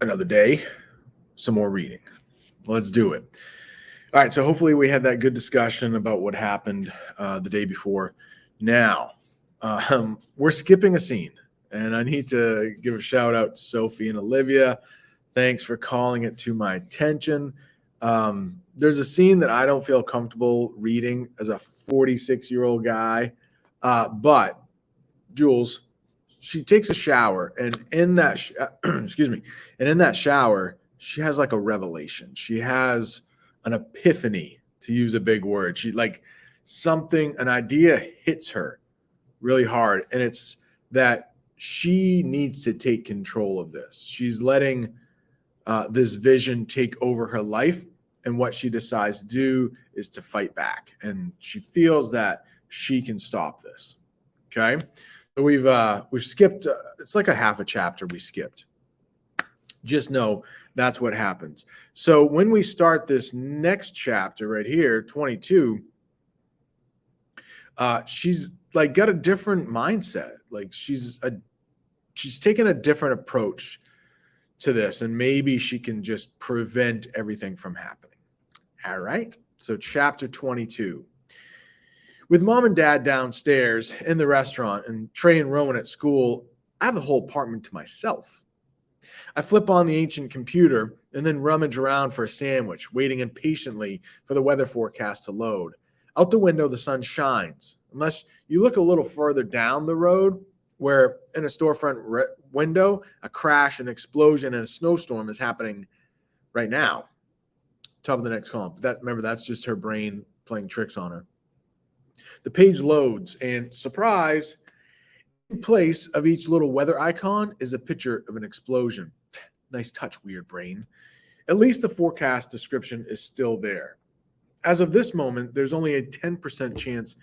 Another day, some more reading. Let's do it. All right. So hopefully we had that good discussion about what happened the day before. Now, we're skipping a scene, and I need to give a shout out to Sophie and Olivia. Thanks for calling it to my attention. There's a scene that I don't feel comfortable reading as a 46-year-old guy, but Jules, she takes a shower, and in that excuse me, and in that shower, she has like a revelation. She has an epiphany, to use a big word. She like something, an idea hits her really hard, and it's that she needs to take control of this. She's letting this vision take over her life, and what she decides to do is to fight back, and she feels that she can stop this. Okay, so we've skipped. It's like a half a chapter we skipped. Just know that's what happens. So when we start this next chapter right here, 22, she's like got a different mindset. Like she's taken a different approach to this, and maybe she can just prevent everything from happening. All right. So chapter 22. With mom and dad downstairs in the restaurant and Trey and Rowan at school, I have the whole apartment to myself. I flip on the ancient computer and then rummage around for a sandwich, waiting impatiently for the weather forecast to load. Out the window, the sun shines. Unless you look a little further down the road, where in a storefront window, a crash, an explosion, and a snowstorm is happening right now. Top of the next column. Remember, that's just her brain playing tricks on her. The page loads, and surprise, in place of each little weather icon is a picture of an explosion. Nice touch, weird brain. At least the forecast description is still there. As of this moment, there's only a 10% chance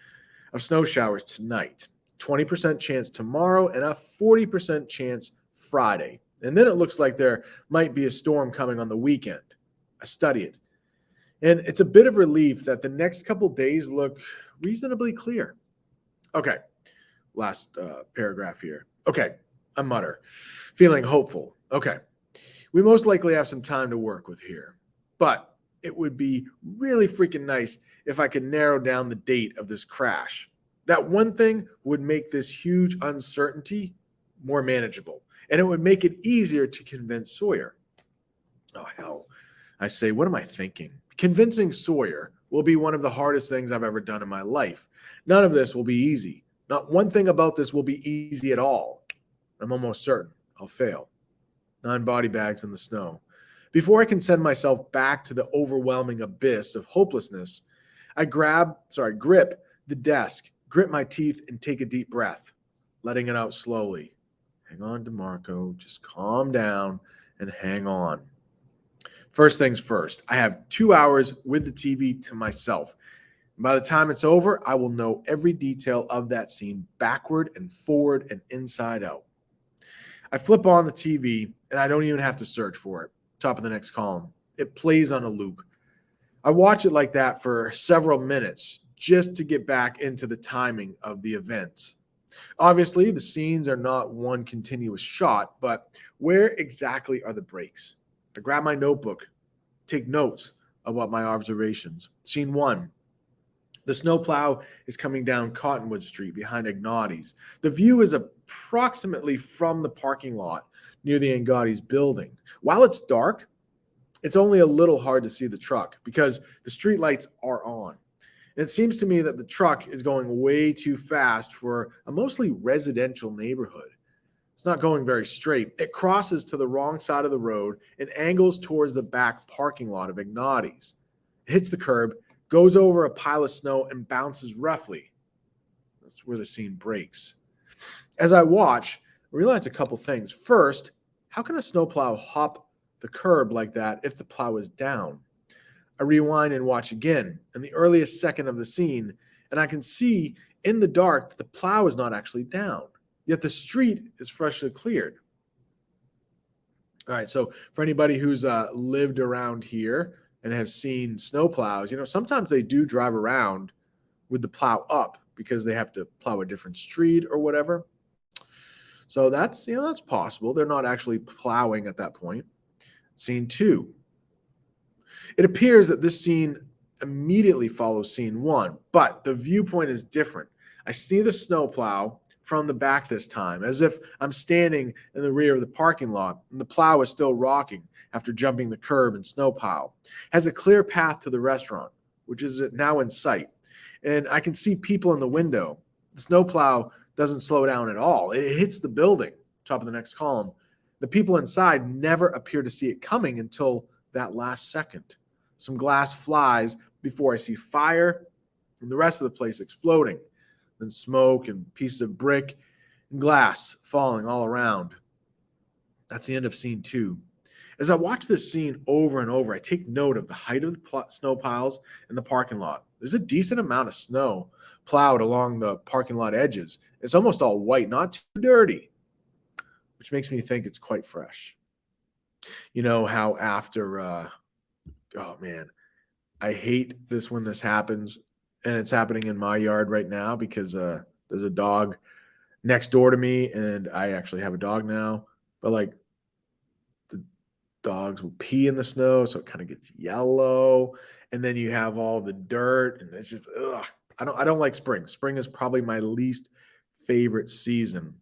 of snow showers tonight, 20% chance tomorrow, and a 40% chance Friday. And then it looks like there might be a storm coming on the weekend. I study it. And it's a bit of relief that the next couple days look reasonably clear. Okay, last paragraph here. Okay, I mutter, feeling hopeful. Okay, we most likely have some time to work with here, but it would be really freaking nice if I could narrow down the date of this crash. That one thing would make this huge uncertainty more manageable, and it would make it easier to convince Sawyer. Oh, hell. I say, what am I thinking? Convincing Sawyer will be one of the hardest things I've ever done in my life. None of this will be easy. Not one thing about this will be easy at all. I'm almost certain I'll fail. 9 body bags in the snow. Before I can send myself back to the overwhelming abyss of hopelessness, I grip the desk, grit my teeth, and take a deep breath, letting it out slowly. Hang on, DeMarco. Just calm down and hang on. First things first, I have 2 hours with the TV to myself. By the time it's over, I will know every detail of that scene backward and forward and inside out. I flip on the TV, and I don't even have to search for it. Top of the next column. It plays on a loop. I watch it like that for several minutes just to get back into the timing of the events. Obviously, the scenes are not one continuous shot, but where exactly are the breaks? I grab my notebook, take notes about my observations. Scene 1. The snowplow is coming down Cottonwood Street behind Ignati's. The view is approximately from the parking lot near the Ignati's building. While it's dark, it's only a little hard to see the truck because the street lights are on. And it seems to me that the truck is going way too fast for a mostly residential neighborhood. It's not going very straight. It crosses to the wrong side of the road and angles towards the back parking lot of Ignati's. It hits the curb, goes over a pile of snow, and bounces roughly. That's where the scene breaks. As I watch, I realize a couple things. First, how can a snowplow hop the curb like that if the plow is down? I rewind and watch again in the earliest second of the scene, and I can see in the dark that the plow is not actually down, yet the street is freshly cleared. All right, so for anybody who's lived around here and has seen snowplows, sometimes they do drive around with the plow up because they have to plow a different street or whatever. So that's possible. They're not actually plowing at that point. Scene 2. It appears that this scene immediately follows scene 1, but the viewpoint is different. I see the snowplow from the back this time, as if I'm standing in the rear of the parking lot, and the plow is still rocking after jumping the curb and snowplow. It has a clear path to the restaurant, which is now in sight, and I can see people in the window. The snowplow doesn't slow down at all. It hits the building, top of the next column. The people inside never appear to see it coming until that last second. Some glass flies before I see fire and the rest of the place exploding. Then smoke and pieces of brick and glass falling all around. That's the end of scene 2. As I watch this scene over and over, I take note of the height of the snow piles in the parking lot. There's a decent amount of snow plowed along the parking lot edges. It's almost all white, not too dirty, which makes me think it's quite fresh. You know how after, oh man, I hate this when this happens, and it's happening in my yard right now because there's a dog next door to me, and I actually have a dog now. But like the dogs will pee in the snow, so it kind of gets yellow, and then you have all the dirt, and it's just ugh. I don't like spring. Spring is probably my least favorite season.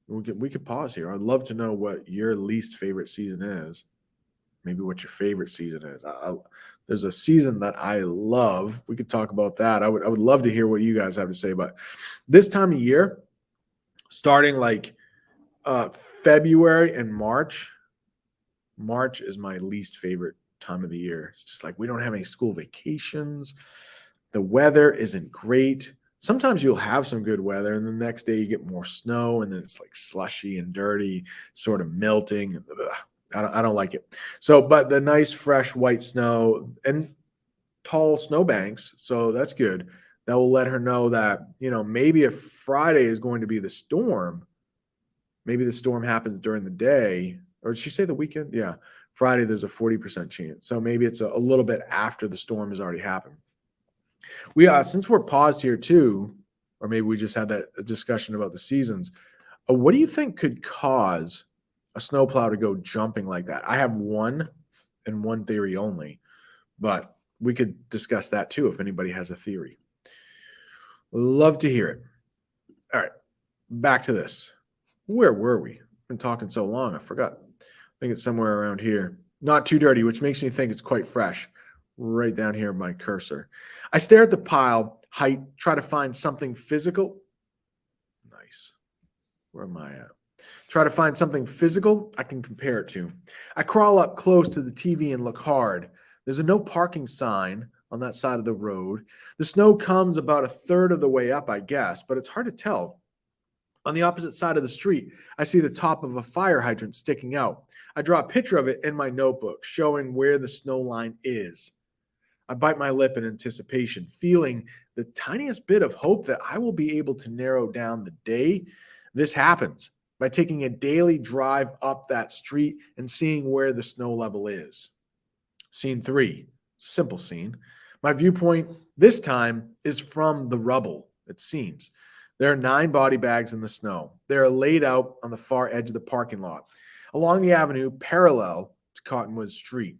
We could pause here. I'd love to know what your least favorite season is. Maybe what your favorite season is. There's a season that I love. We could talk about that. I would love to hear what you guys have to say about this time of year, starting like February and March. March is my least favorite time of the year. It's just like we don't have any school vacations. The weather isn't great. Sometimes you'll have some good weather, and the next day you get more snow, and then it's like slushy and dirty, sort of melting. I don't like it. So, but the nice, fresh white snow and tall snowbanks, so that's good. That will let her know that, maybe if Friday is going to be the storm, maybe the storm happens during the day. Or did she say the weekend? Yeah. Friday, there's a 40% chance. So maybe it's a little bit after the storm has already happened. Since we're paused here too, or maybe we just had that discussion about the seasons. What do you think could cause a snowplow to go jumping like that? I have one and one theory only, but we could discuss that too if anybody has a theory. Love to hear it. All right, back to this. Where were we? Been talking so long, I forgot. I think it's somewhere around here. Not too dirty, which makes me think it's quite fresh. Right down here, my cursor. I stare at the pile height, try to find something physical. Nice. Where am I at? Try to find something physical I can compare it to. I crawl up close to the TV and look hard. There's a no parking sign on that side of the road. The snow comes about a third of the way up, I guess, but it's hard to tell. On the opposite side of the street, I see the top of a fire hydrant sticking out. I draw a picture of it in my notebook, showing where the snow line is. I bite my lip in anticipation, feeling the tiniest bit of hope that I will be able to narrow down the day this happens by taking a daily drive up that street and seeing where the snow level is. Scene 3, simple scene. My viewpoint this time is from the rubble, it seems. There are 9 body bags in the snow. They are laid out on the far edge of the parking lot, along the avenue parallel to Cottonwood Street.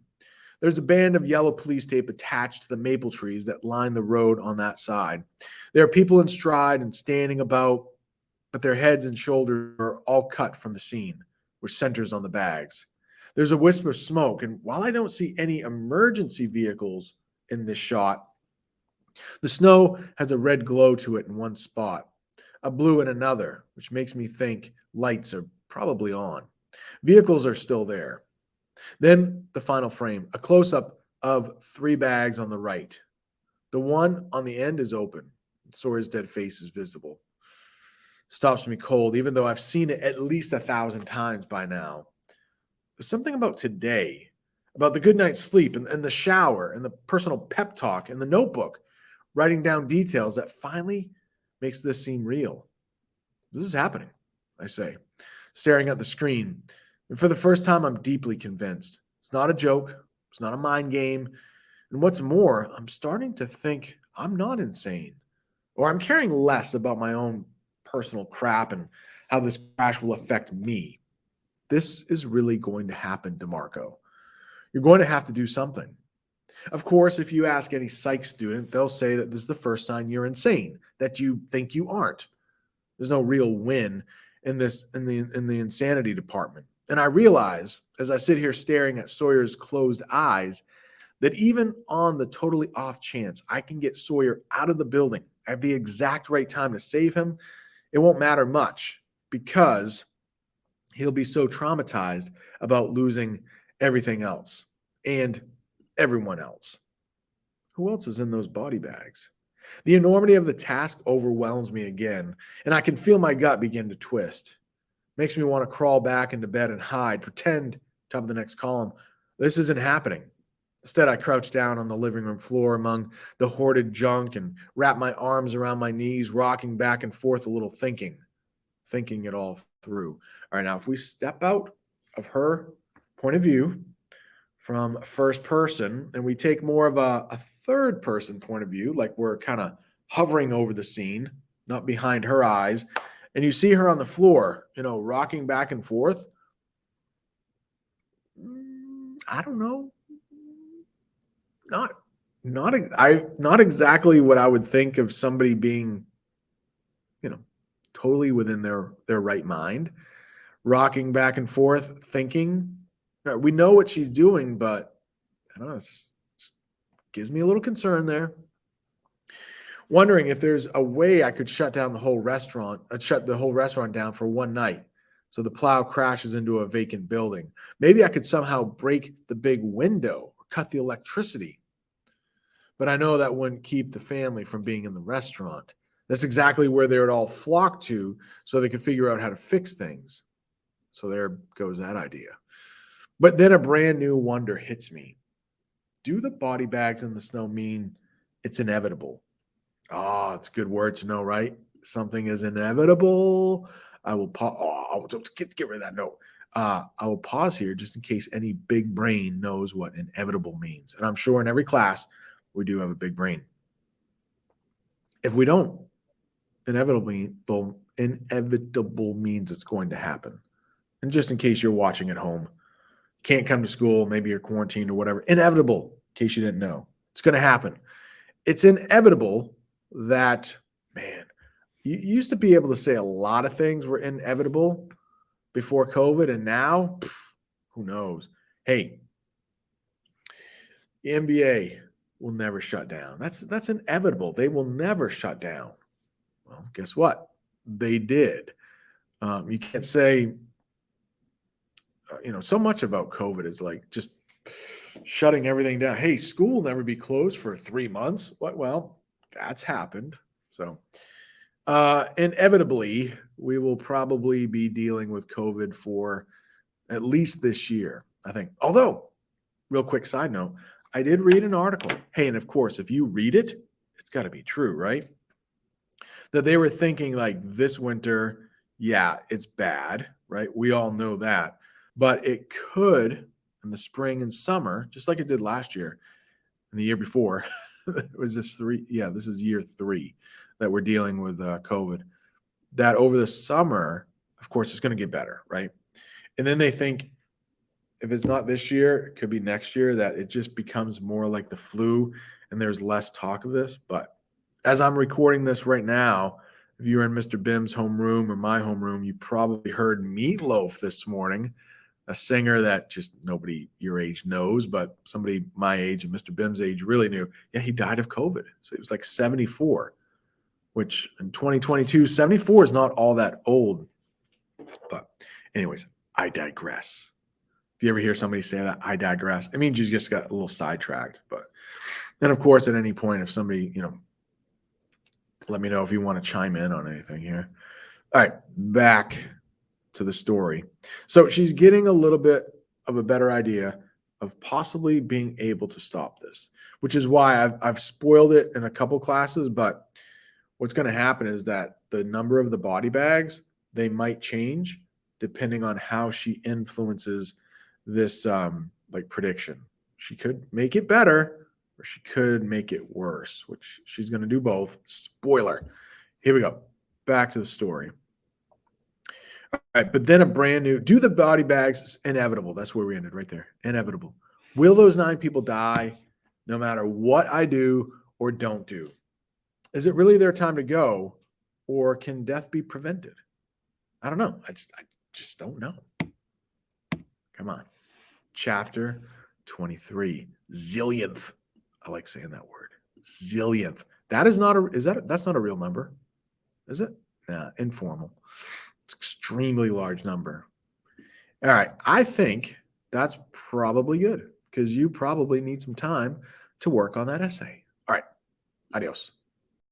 There's a band of yellow police tape attached to the maple trees that line the road on that side. There are people in stride and standing about, but their heads and shoulders are all cut from the scene, which centers on the bags. There's a wisp of smoke, and while I don't see any emergency vehicles in this shot, the snow has a red glow to it in one spot, a blue in another, which makes me think lights are probably on. Vehicles are still there. Then the final frame, a close-up of 3 bags on the right. The one on the end is open. Sawyer's dead face is visible. Stops me cold, even though I've seen it at least 1,000 times by now. There's something about today, about the good night's sleep and the shower and the personal pep talk and the notebook, writing down details that finally makes this seem real. This is happening, I say, staring at the screen. And for the first time, I'm deeply convinced. It's not a joke. It's not a mind game. And what's more, I'm starting to think I'm not insane, or I'm caring less about my own personal crap and how this crash will affect me. This is really going to happen, DeMarco. You're going to have to do something. Of course, if you ask any psych student, they'll say that this is the first sign you're insane, that you think you aren't. There's no real win in the insanity department. And I realize as I sit here staring at Sawyer's closed eyes that even on the totally off chance I can get Sawyer out of the building at the exact right time to save him, it won't matter much because he'll be so traumatized about losing everything else and everyone else. Who else is in those body bags? The enormity of the task overwhelms me again, and I can feel my gut begin to twist. Makes me want to crawl back into bed and hide, pretend, top of the next column, this isn't happening. Instead, I crouch down on the living room floor among the hoarded junk and wrap my arms around my knees, rocking back and forth a little, thinking it all through. All right, now if we step out of her point of view from first person and we take more of a third person point of view, like we're kind of hovering over the scene, not behind her eyes, and you see her on the floor, rocking back and forth. I don't know. Not exactly what I would think of somebody being, totally within their right mind, rocking back and forth, thinking. We know what she's doing, but I don't know. It just gives me a little concern there. Wondering if there's a way I could shut the whole restaurant down for one night. So the plow crashes into a vacant building. Maybe I could somehow break the big window or cut the electricity. But I know that wouldn't keep the family from being in the restaurant. That's exactly where they would all flock to so they could figure out how to fix things. So there goes that idea. But then a brand new wonder hits me. Do the body bags in the snow mean it's inevitable? Oh, it's a good word to know, right? Something is inevitable. I will pause. Oh, get rid of that note. I will pause here just in case any big brain knows what inevitable means. And I'm sure in every class, we do have a big brain. If we don't, inevitable means it's going to happen. And just in case you're watching at home, can't come to school, maybe you're quarantined or whatever, inevitable, in case you didn't know, it's going to happen. It's inevitable that, man, you used to be able to say a lot of things were inevitable before COVID, and now, who knows? Hey, the NBA will never shut down. That's inevitable. They will never shut down. Well, guess what? They did. You can't say, so much about COVID is like just shutting everything down. Hey, school will never be closed for 3 months. What? Well, that's happened. So inevitably, we will probably be dealing with COVID for at least this year, I think. Although, real quick side note, I did read an article. Hey, and of course, if you read it, it's got to be true, right? That they were thinking like this winter, yeah, it's bad, right? We all know that. But it could in the spring and summer, just like it did last year and the year before. It was this is year 3 that we're dealing with COVID. That over the summer, of course, it's going to get better, right? And then they think if it's not this year, it could be next year, that it just becomes more like the flu and there's less talk of this. But as I'm recording this right now, if you were in Mr. Bim's homeroom or my homeroom, you probably heard Meatloaf this morning, a singer that just nobody your age knows, but somebody my age and Mr. Bim's age really knew. Yeah, he died of COVID. So he was like 74, which in 2022, 74 is not all that old. But anyways, I digress. If you ever hear somebody say that, I digress, it means you just got a little sidetracked. But then, of course, at any point, if somebody, let me know if you want to chime in on anything here. All right, back to the story. So she's getting a little bit of a better idea of possibly being able to stop this, which is why I've spoiled it in a couple classes. But what's going to happen is that the number of the body bags, they might change depending on how she influences this prediction. She could make it better or she could make it worse, which she's going to do both. Spoiler. Here we go. Back to the story. All right, but then a brand new, do the body bags, inevitable. That's where we ended right there. Inevitable. Will those 9 people die no matter what I do or don't do? Is it really their time to go, or can death be prevented? I don't know. I just don't know. Come on. Chapter 23. Zillionth. I like saying that word. Zillionth. That's not a real number, is it? Nah, informal. It's an extremely large number. All right. I think that's probably good because you probably need some time to work on that essay. All right. Adios.